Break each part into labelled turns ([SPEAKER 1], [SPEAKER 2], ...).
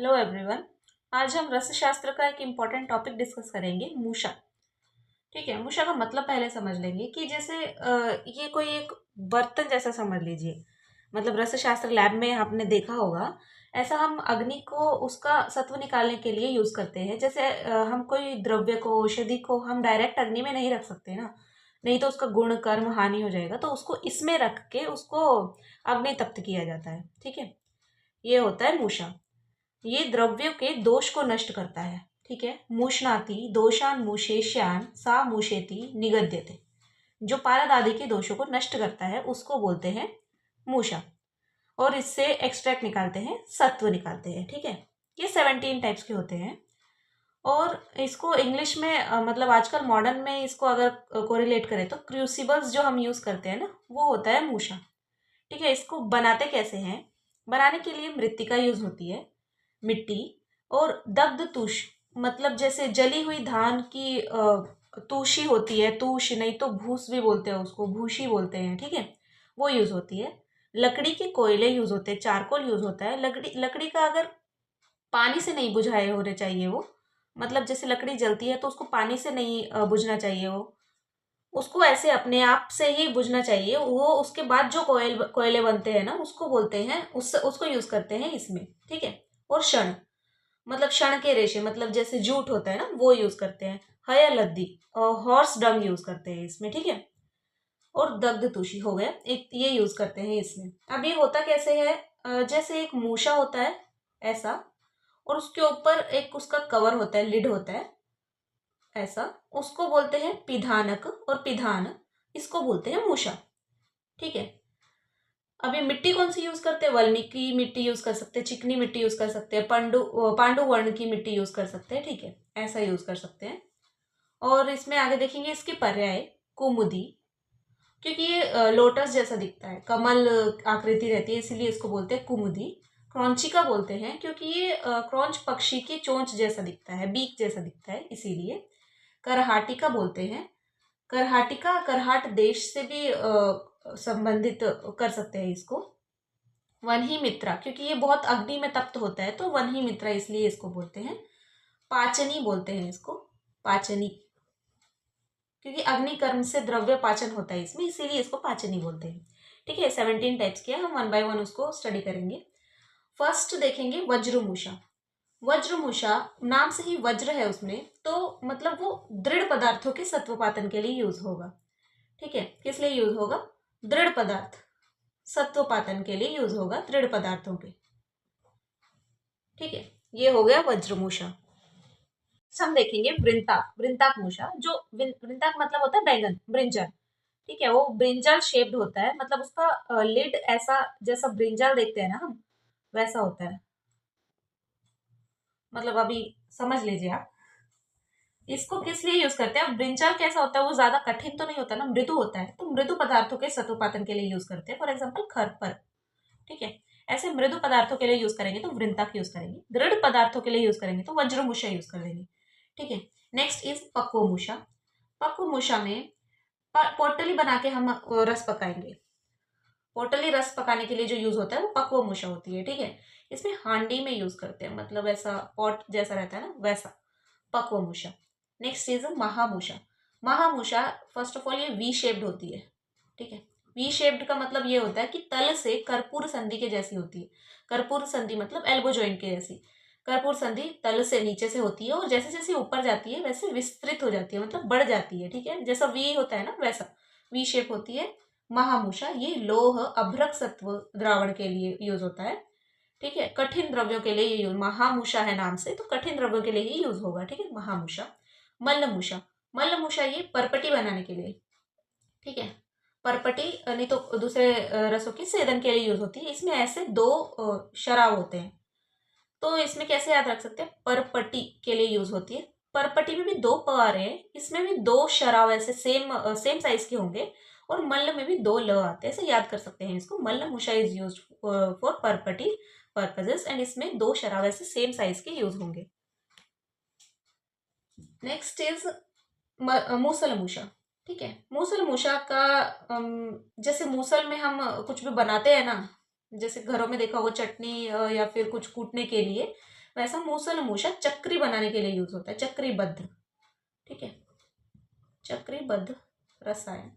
[SPEAKER 1] Hello everyone. आज हम रसशास्त्र का एक इम्पॉर्टेंट टॉपिक डिस्कस करेंगे, मूषा। ठीक है, मूषा का मतलब पहले समझ लेंगे कि जैसे ये कोई एक बर्तन जैसा समझ लीजिए। मतलब रसशास्त्र लैब में आपने देखा होगा, ऐसा हम अग्नि को उसका सत्व निकालने के लिए यूज करते हैं। जैसे हम कोई द्रव्य को, औषधि को हम डायरेक्ट अग्नि में नहीं रख सकते ना, नहीं तो उसका गुण कर्म हानि हो जाएगा। तो उसको इसमें रख के उसको अग्नि तप्त किया जाता है। ठीक है, ये होता है मूषा। ये द्रव्यों के दोष को नष्ट करता है। ठीक है, मूषणाति दोषान मूषेश्यान सा मूषेति निगद्यते। जो पारद आदि के दोषों को नष्ट करता है उसको बोलते हैं मूषा। और इससे एक्सट्रैक्ट निकालते हैं, सत्व निकालते हैं। ठीक है, ये 17 टाइप्स के होते हैं। और इसको इंग्लिश में मतलब आजकल मॉडर्न में इसको अगर कोरिलेट करें तो क्रूसिबल्स जो हम यूज करते हैं ना, वो होता है मूषा। ठीक है, इसको बनाते कैसे हैं? बनाने के लिए मृत्तिका यूज होती है, मिट्टी, और दग्ध तुष, मतलब जैसे जली हुई धान की तूशी होती है, तूश नहीं तो भूस भी बोलते हैं उसको, भूसी बोलते हैं। ठीक है, वो यूज होती है। लकड़ी के कोयले यूज होते हैं, चारकोल यूज होता है। लकड़ी लकड़ी का अगर पानी से नहीं बुझाए होने चाहिए वो, मतलब जैसे लकड़ी जलती है तो उसको पानी से नहीं बुझना चाहिए वो, उसको ऐसे अपने आप से ही बुझना चाहिए वो। उसके बाद जो कोयले बनते हैं ना, उसको बोलते हैं, उसको यूज करते हैं इसमें। ठीक है, और शण, मतलब क्षण के रेशे, मतलब जैसे जूट होता है ना, वो यूज करते हैं। हया लद्दी और हॉर्स डंग यूज करते हैं इसमें। ठीक है, और दग्ध तुशी हो गया एक, ये यूज करते हैं इसमें। अब ये होता कैसे है? जैसे एक मूषा होता है ऐसा, और उसके ऊपर एक उसका कवर होता है, लिड होता है ऐसा, उसको बोलते हैं पिधानक, और पिधान इसको बोलते हैं मूषा। ठीक है, अब ये मिट्टी कौन सी यूज करते हैं? वाल्मीकि मिट्टी यूज कर सकते हैं, चिकनी मिट्टी यूज कर सकते हैं, पांडु वर्ण की मिट्टी यूज कर सकते हैं। ठीक है, ऐसा यूज कर सकते हैं। और इसमें आगे देखेंगे इसके पर्याय, कुमुदी, क्योंकि ये लोटस जैसा दिखता है, कमल आकृति रहती है, इसीलिए इसको बोलते हैं कुमुदी। क्रौंचिका बोलते हैं क्योंकि ये क्रौंच पक्षी की चोंच जैसा दिखता है, बीक जैसा दिखता है, इसीलिए। करहाटिका बोलते हैं। करहाटिका करहाट देश से भी संबंधित कर सकते हैं इसको। वन ही मित्रा, क्योंकि ये बहुत अग्नि में तप्त होता है तो वन ही मित्रा इसलिए इसको बोलते हैं। पाचनी बोलते हैं इसको, पाचनी, क्योंकि अग्नि कर्म से द्रव्य पाचन होता है इसमें, इसीलिए इसको पाचनी बोलते हैं। ठीक है, 17 टाइप्स के, हम वन बाय वन उसको स्टडी करेंगे। फर्स्ट देखेंगे वज्रमूषा। वज्रमूषा, नाम से ही वज्र है उसमें, तो मतलब वो दृढ़ पदार्थों के सत्वपातन के लिए यूज होगा। ठीक है, किस लिए यूज होगा? दृढ़ पदार्थ, सत्वपातन के लिए यूज होगा, दृढ़ पदार्थों के। ठीक है, ये हो गया वज्रमूषा। हम देखेंगे वृंताक, वृंताक मूषा। जो वृंताक मतलब होता है बैंगन, ब्रिंजल। ठीक है, वो ब्रिंजल शेप्ड होता है, मतलब उसका लिड ऐसा, जैसा ब्रिंजल देखते हैं ना हम, वैसा होता है। मतलब अभी समझ लीजिए आप, इसको किस लिए यूज करते हैं? अब ब्रिंजल कैसा होता है, वो ज्यादा कठिन तो नहीं होता ना, मृदु होता है, तो मृदु पदार्थों के सत्वपातन के लिए यूज करते हैं। फॉर एग्जाम्पल खरपर। ठीक है, ऐसे मृदु पदार्थों के लिए यूज करेंगे तो वृंताक यूज करेंगे, दृढ़ पदार्थों के लिए यूज करेंगे तो वज्रमूषा यूज कर देंगे। ठीक है, नेक्स्ट इज पक्वमूषा। पक्वमूषा में पोटली बना के हम रस पकाएंगे। पोटली रस पकाने के लिए जो यूज होता है वो पक्वमूषा होती है। ठीक है, इसमें हांडी में यूज करते हैं, मतलब ऐसा पॉट जैसा रहता है ना, वैसा पक्वमूषा। नेक्स्ट इज महामूषा। महामूषा, फर्स्ट ऑफ ऑल ये वी शेप्ड होती है। ठीक है, वी शेप्ड का मतलब ये होता है कि तल से कर्पूर संधि के जैसी होती है। कर्पूर संधि मतलब एल्बो जॉइंट के जैसी। कर्पूर संधि तल से नीचे से होती है, और जैसे जैसे ऊपर जाती है वैसे विस्तृत हो जाती है, मतलब बढ़ जाती है। ठीक है, जैसा वी होता है ना, वैसा वी शेप होती है महामूषा। ये लोह अभ्रक सत्व द्रावण के लिए यूज होता है। ठीक है, कठिन द्रव्यों के लिए ये यूज, महामूषा है नाम से, तो कठिन द्रव्यों के लिए ही यूज होगा। ठीक है, महामूषा। मल्लमूषा, मल्लमूषा ये परपटी बनाने के लिए। ठीक है, परपटी नहीं तो दूसरे रसों की सेदन के लिए यूज होती है। इसमें ऐसे दो शराब होते हैं, तो इसमें कैसे याद रख सकते हैं? परपटी के लिए यूज होती है। परपटी में भी दो प आ रहे हैं, इसमें भी दो शराब ऐसे सेम सेम साइज के होंगे, और मल्ल में भी दो ल आते हैं, ऐसे याद कर सकते हैं इसको। मल्ल मुशा इज यूज फॉर परपटी पर्पजेस, एंड इसमें दो शराब ऐसे सेम साइज के यूज होंगे। नेक्स्ट इज मूसल मूषा। ठीक है, मूसल मूषा का जैसे मूसल में हम कुछ भी बनाते हैं ना, जैसे घरों में देखा होगा चटनी या फिर कुछ कूटने के लिए, वैसा मूसल मूषा चक्री बनाने के लिए यूज होता है, चक्रीबद्ध। ठीक है, चक्रीबद्ध रसायन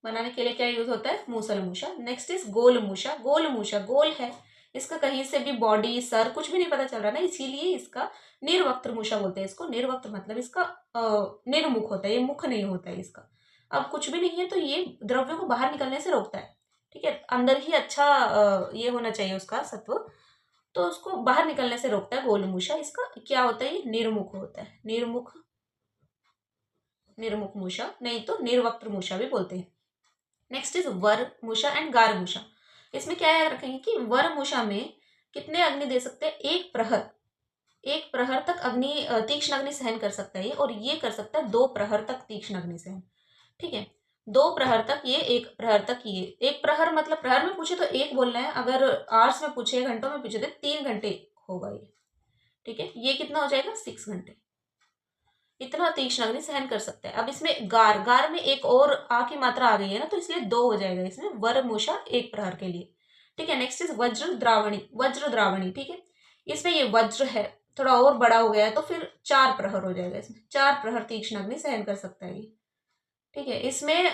[SPEAKER 1] बनाने के लिए क्या यूज होता है, मूसल मूषा। नेक्स्ट इज गोल मूषा। गोल मूषा, गोल है, इसका कहीं से भी बॉडी सर कुछ भी नहीं पता चल रहा ना, इसीलिए इसका निर्वक्त्र मूषा बोलते हैं इसको। निर्वक्त्र मतलब इसका निर्मुख होता है, ये मुख नहीं होता है इसका। अब कुछ भी नहीं है तो ये द्रव्यों को बाहर निकलने से रोकता है। ठीक है, अंदर ही अच्छा ये होना चाहिए उसका सत्व, तो उसको बाहर निकलने से रोकता है गोल मूषा। इसका क्या होता है, ये निर्मुख होता है, निर्मुख, निर्मुख मूषा, नहीं तो निर्वक्त्र मूषा भी बोलते हैं। नेक्स्ट इज वर मूषा एंड गार मूषा। इसमें क्या याद रखेंगे कि वर मूषा में कितने अग्नि दे सकते हैं, एक प्रहर, एक प्रहर तक अग्नि, तीक्ष्ण अग्नि सहन कर सकता है ये, और ये कर सकता है 2 प्रहर तक तीक्ष्ण अग्नि सहन। ठीक है, 2 प्रहर तक ये, 1 प्रहर तक ये। एक प्रहर मतलब प्रहर में पूछे तो 1 बोलना है, अगर आवर्स में पूछे, घंटों में पूछे तो 3 घंटे होगा ये। ठीक है, ये कितना हो जाएगा, 6 घंटे। इतना तीक्ष्ण अग्नि सहन कर सकता है। अब इसमें गार, गार में एक और आ की मात्रा आ गई है ना, तो इसलिए 2 हो जाएगा इसमें, वर मूषा 1 प्रहर के लिए। ठीक है, नेक्स्ट इज वज्र द्रावणी। वज्र द्रावणी, ठीक है, इसमें ये वज्र है, थोड़ा और बड़ा हो गया है, तो फिर 4 प्रहर हो जाएगा इसमें, 4 प्रहर तीक्ष्ण अग्नि सहन कर सकता है ये। ठीक है, इसमें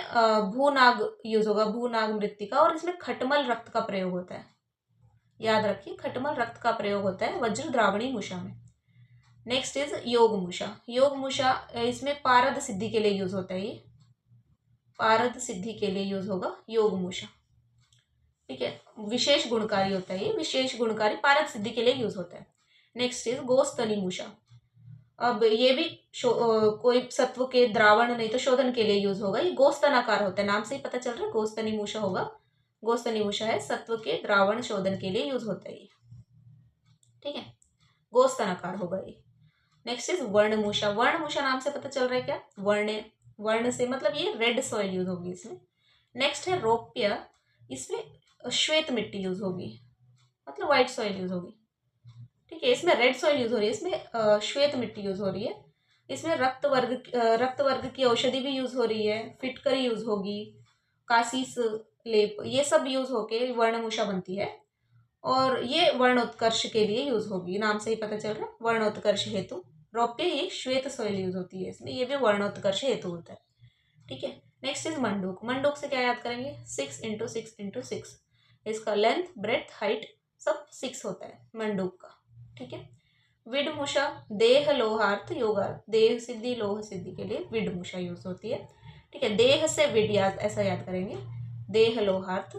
[SPEAKER 1] भूनाग यूज होगा, भूनाग मृत्तिका, और इसमें खटमल रक्त का प्रयोग होता है। याद रखिए, खटमल रक्त का प्रयोग होता है वज्र द्रावणी मूषा में। नेक्स्ट इज योग मूषा। योग मूषा, इसमें पारद सिद्धि के लिए यूज होता है ये, पारद सिद्धि के लिए यूज होगा योग मूषा। ठीक है, विशेष गुणकारी होता है ये, विशेष गुणकारी पारद सिद्धि के लिए यूज होता है। नेक्स्ट इज गोस्तनी मूषा। अब ये भी कोई सत्व के द्रावण नहीं तो शोधन के लिए यूज होगा। ये गोस्तनाकार होता है, नाम से ही पता चल रहा है गोस्तनी मूषा होगा। गोस्तनी मूषा है, सत्व के द्रावण शोधन के लिए यूज होता है ये। ठीक है, गोस्तनाकार होगा ये। Next is वर्णमूषा। वर्णमूषा नाम से पता चल रहा है क्या, वर्ण, वर्ण से मतलब ये रेड सॉइल यूज होगी इसमें। नेक्स्ट है रौप्य, इसमें श्वेत मिट्टी यूज होगी, मतलब व्हाइट सॉइल यूज होगी। ठीक है, इसमें रेड सॉइल यूज हो रही है, इसमें श्वेत मिट्टी यूज हो रही है। इसमें रक्त वर्ग की औषधि भी यूज हो रही है, फिटकरी यूज होगी, कासीस लेप, ये सब यूज होके वर्णमूषा बनती है। और ये वर्णोत्कर्ष के लिए यूज होगी, नाम से ही पता चल रहा है, वर्णोत्कर्ष हेतु। रौप्य ये श्वेत सॉइल यूज होती है इसमें, ये भी वर्णोत्कर्ष हेतु होता है। ठीक है, नेक्स्ट इज मंडूक। मंडूक से क्या याद करेंगे, 6 × 6 × 6, इसका लेंथ, ब्रेथ, हाइट सब 6 होता है मंडूक का। ठीक है, विडमुषा, देह लोहार्थ योगार्थ, देह सिद्धि लोह सिद्धि के लिए विडमुषा यूज होती है। ठीक है, देह से विड, याद ऐसा याद करेंगे, देह लोहार्थ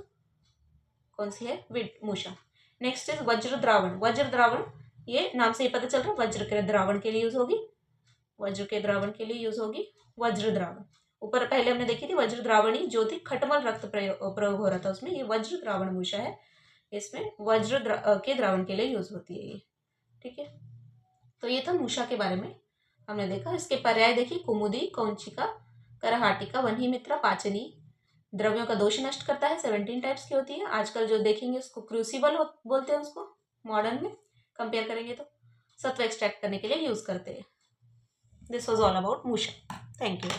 [SPEAKER 1] कौन सी है, विडमुषा। नेक्स्ट इज वज्र द्रावण। वज्र द्रावण, ये नाम से ही पता चल रहा है वज्र के द्रावण के लिए यूज होगी, वज्र के द्रावण के लिए यूज होगी वज्र द्रावण। ऊपर पहले हमने देखी थी वज्र द्रावणी जो थी, खटमल रक्त प्रयोग हो रहा था उसमें, ये वज्र द्रावण मूषा है, इसमें वज्र के द्रावण के लिए यूज होती है ये। ठीक है, तो ये था मूषा के बारे में हमने देखा। इसके पर्याय देखिए, कुमुदी, कौंचिका, करहाटिका, वन्हीमित्रा, पाचनी। द्रव्यों का दोष नष्ट करता है, 17 टाइप्स की होती है। आजकल जो देखेंगे उसको क्रूसिबल बोलते हैं, उसको मॉडर्न में कंपेयर करेंगे तो सत्व एक्सट्रैक्ट करने के लिए यूज करते हैं। दिस वॉज ऑल अबाउट मूषा। Thank you.